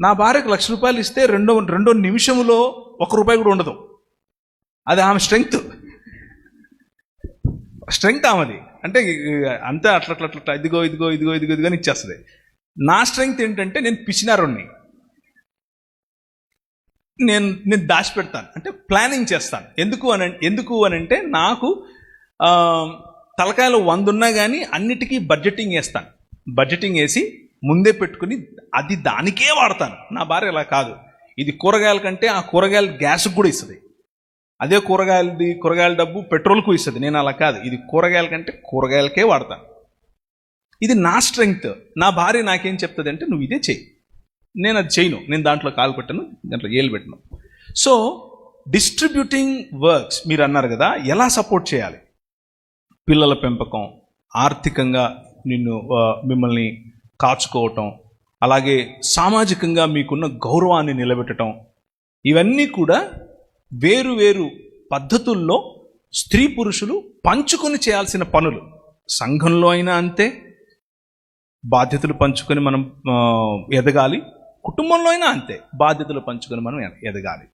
నా భార్యకు ₹1,00,000 ఇస్తే రెండో నిమిషంలో ₹1 కూడా ఉండదు. అది ఆమె స్ట్రెంగ్త్ ఆమెది. అంటే అంతే అట్లా ఇదిగో అని ఇచ్చేస్తుంది. నా స్ట్రెంగ్త్ ఏంటంటే నేను పిచ్చినారుణ్ణి. నేను దాచిపెడతాను, అంటే ప్లానింగ్ చేస్తాను. ఎందుకు అని అంటే నాకు తలకాయలు 100 ఉన్నా కానీ అన్నిటికీ బడ్జెటింగ్ వేస్తాను. బడ్జెటింగ్ వేసి ముందే పెట్టుకుని అది దానికే వాడతాను. నా భార్య అలా కాదు. ఇది కూరగాయల కంటే ఆ కూరగాయల గ్యాస్కి కూడా ఇస్తుంది. అదే కూరగాయల డబ్బు పెట్రోల్కు ఇస్తుంది. నేను అలా కాదు. ఇది కూరగాయల కంటే కూరగాయలకే వాడతాను. ఇది నా స్ట్రెంగ్త్. నా భార్య నాకేం చెప్తుంది అంటే నువ్వు ఇదే చెయ్యి. నేను అది చేయను. నేను దాంట్లో కాలు పెట్టను, దాంట్లో ఏలు పెట్టను. సో డిస్ట్రిబ్యూటింగ్ వర్క్స్ మీరు అన్నారు కదా, ఎలా సపోర్ట్ చేయాలి? పిల్లల పెంపకం, ఆర్థికంగా మిమ్మల్ని కాచుకోవటం, అలాగే సామాజికంగా మీకున్న గౌరవాన్ని నిలబెట్టడం, ఇవన్నీ కూడా వేరు పద్ధతుల్లో స్త్రీ పురుషులు పంచుకొని చేయాల్సిన పనులు. సంఘంలో అయినా అంతే, బాధ్యతలు పంచుకొని మనం ఎదగాలి. కుటుంబంలో అయినా అంతే, బాధ్యతలు పంచుకొని మనం ఎదగాలి.